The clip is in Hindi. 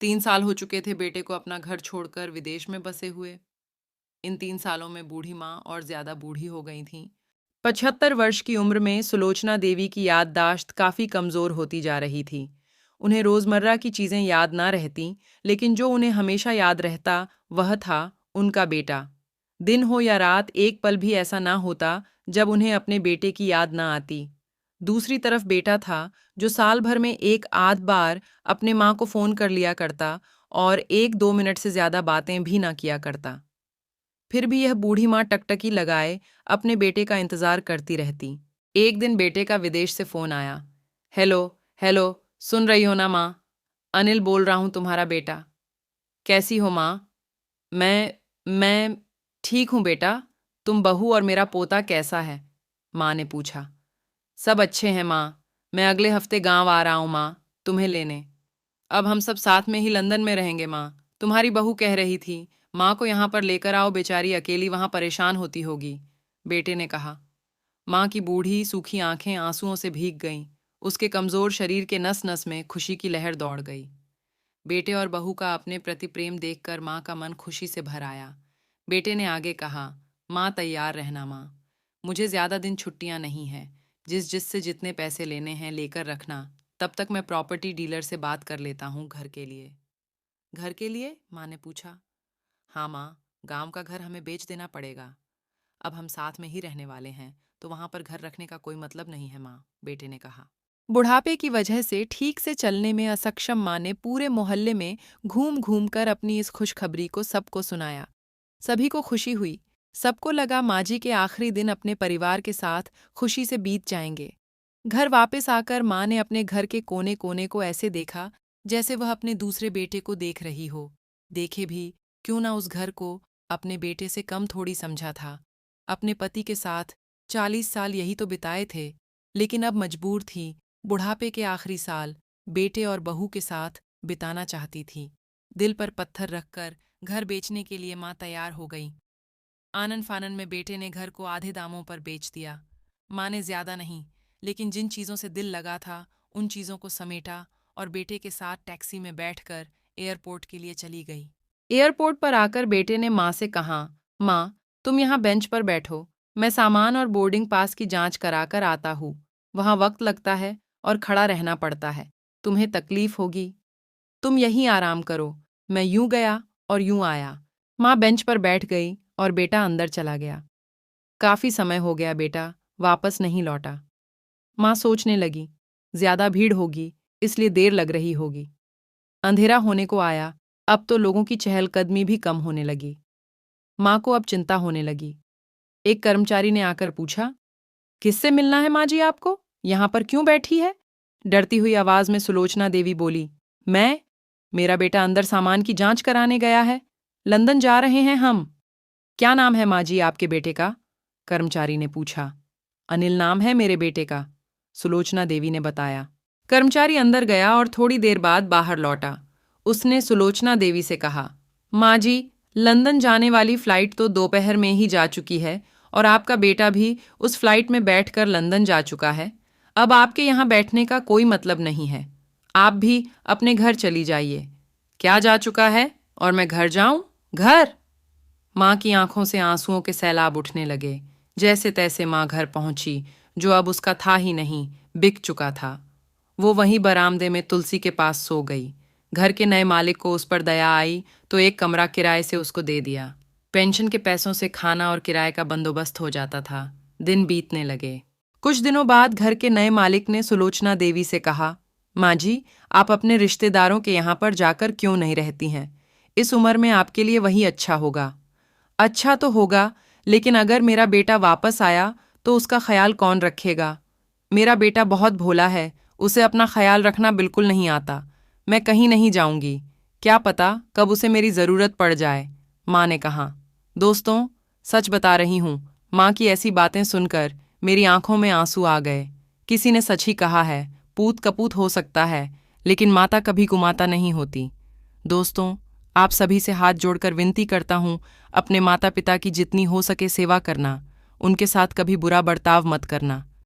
3 साल हो चुके थे बेटे को अपना घर छोड़कर विदेश में बसे हुए। इन 3 सालों में बूढ़ी माँ और ज्यादा बूढ़ी हो गई थीं। 75 वर्ष की उम्र में सुलोचना देवी की याददाश्त काफी कमजोर होती जा रही थी। उन्हें रोजमर्रा की चीजें याद ना रहती, लेकिन जो उन्हें हमेशा याद रहता वह था उनका बेटा। दिन हो या रात, एक पल भी ऐसा ना होता जब उन्हें अपने बेटे की याद ना आती। दूसरी तरफ बेटा था, जो साल भर में एक आध बार अपने माँ को फोन कर लिया करता और 1-2 मिनट से ज्यादा बातें भी ना किया करता। फिर भी यह बूढ़ी माँ टकटकी लगाए अपने बेटे का इंतजार करती रहती। एक दिन बेटे का विदेश से फोन आया। हेलो, हेलो, सुन रही हो ना माँ? अनिल बोल रहा हूँ, तुम्हारा बेटा। कैसी हो माँ? मैं ठीक हूँ बेटा। तुम बहू और मेरा पोता कैसा है? माँ ने पूछा। सब अच्छे हैं माँ। मैं अगले हफ्ते गांव आ रहा हूँ माँ, तुम्हें लेने। अब हम सब साथ में ही लंदन में रहेंगे माँ। तुम्हारी बहू कह रही थी माँ को यहाँ पर लेकर आओ, बेचारी अकेली वहाँ परेशान होती होगी, बेटे ने कहा। माँ की बूढ़ी सूखी आंखें आंसुओं से भीग गईं। उसके कमजोर शरीर के नस नस में खुशी की लहर दौड़ गई। बेटे और बहू का अपने प्रति प्रेम देखकर माँ का मन खुशी से भर आया। बेटे ने आगे कहा, माँ तैयार रहना माँ। मुझे ज्यादा दिन छुट्टियां नहीं हैं। जिससे जितने पैसे लेने हैं लेकर रखना। तब तक मैं प्रॉपर्टी डीलर से बात कर लेता हूँ घर के लिए। घर के लिए? माँ ने पूछा। हाँ माँ, गांव का घर हमें बेच देना पड़ेगा। अब हम साथ में ही रहने वाले हैं, तो वहां पर घर रखने का कोई मतलब नहीं है माँ, बेटे ने कहा। बुढ़ापे की वजह से ठीक से चलने में असक्षम माँ ने पूरे मोहल्ले में घूम घूम कर अपनी इस खुशखबरी को सबको सुनाया। सभी को खुशी हुई। सबको लगा माँ जी के आखिरी दिन अपने परिवार के साथ खुशी से बीत जाएंगे। घर वापस आकर माँ ने अपने घर के कोने कोने को ऐसे देखा जैसे वह अपने दूसरे बेटे को देख रही हो। देखे भी क्यों ना, उस घर को अपने बेटे से कम थोड़ी समझा था। अपने पति के साथ 40 साल यही तो बिताए थे, लेकिन अब मजबूर थी बुढ़ापे के आखिरी साल बेटे और बहू के साथ बिताना चाहती थी। दिल पर पत्थर रखकर घर बेचने के लिए माँ तैयार हो गई। आनन फानन में बेटे ने घर को आधे दामों पर बेच दिया। माँ ने ज्यादा नहीं, लेकिन जिन चीजों से दिल लगा था उन चीजों को समेटा और बेटे के साथ टैक्सी में बैठकर एयरपोर्ट के लिए चली गई। एयरपोर्ट पर आकर बेटे ने माँ से कहा, माँ, तुम यहाँ बेंच पर बैठो, मैं सामान और बोर्डिंग पास की जांच कराकर आता हूँ। वहाँ वक्त लगता है और खड़ा रहना पड़ता है, तुम्हें तकलीफ होगी। तुम यहीं आराम करो। मैं यूं गया और यूं आया। माँ बेंच पर बैठ गई और बेटा अंदर चला गया। काफी समय हो गया बेटा वापस नहीं लौटा। माँ सोचने लगी, ज्यादा भीड़ होगी इसलिए देर लग रही होगी। अंधेरा होने को आया, अब तो लोगों की चहलकदमी भी कम होने लगी। माँ को अब चिंता होने लगी। एक कर्मचारी ने आकर पूछा, किससे मिलना है माँ जी आपको? यहाँ पर क्यों बैठी है? डरती हुई आवाज में सुलोचना देवी बोली, मेरा बेटा अंदर सामान की जांच कराने गया है। लंदन जा रहे हैं हम। क्या नाम है माँ जी आपके बेटे का? कर्मचारी ने पूछा। अनिल नाम है मेरे बेटे का, सुलोचना देवी ने बताया। कर्मचारी अंदर गया और थोड़ी देर बाद बाहर लौटा। उसने सुलोचना देवी से कहा, माँ जी, लंदन जाने वाली फ्लाइट तो दोपहर में ही जा चुकी है और आपका बेटा भी उस फ्लाइट में बैठकर लंदन जा चुका है। अब आपके यहाँ बैठने का कोई मतलब नहीं है। आप भी अपने घर चली जाइए। क्या जा चुका है और मैं घर जाऊं? घर? माँ की आंखों से आंसुओं के सैलाब उठने लगे। जैसे तैसे माँ घर पहुंची, जो अब उसका था ही नहीं, बिक चुका था। वो वहीं बरामदे में तुलसी के पास सो गई। घर के नए मालिक को उस पर दया आई तो एक कमरा किराए से उसको दे दिया। पेंशन के पैसों से खाना और किराए का बंदोबस्त हो जाता था। दिन बीतने लगे। कुछ दिनों बाद घर के नए मालिक ने सुलोचना देवी से कहा, माँ जी, आप अपने रिश्तेदारों के यहाँ पर जाकर क्यों नहीं रहती हैं? इस उम्र में आपके लिए वही अच्छा होगा। अच्छा तो होगा, लेकिन अगर मेरा बेटा वापस आया तो उसका ख्याल कौन रखेगा? मेरा बेटा बहुत भोला है, उसे अपना ख्याल रखना बिल्कुल नहीं आता। मैं कहीं नहीं जाऊंगी, क्या पता कब उसे मेरी ज़रूरत पड़ जाए, माँ ने कहा। दोस्तों, सच बता रही हूँ, माँ की ऐसी बातें सुनकर मेरी आंखों में आंसू आ गए। किसी ने सच ही कहा है, पूत कपूत हो सकता है, लेकिन माता कभी कुमाता नहीं होती। दोस्तों, आप सभी से हाथ जोड़कर विनती करता हूँ, अपने माता पिता की जितनी हो सके सेवा करना। उनके साथ कभी बुरा बर्ताव मत करना।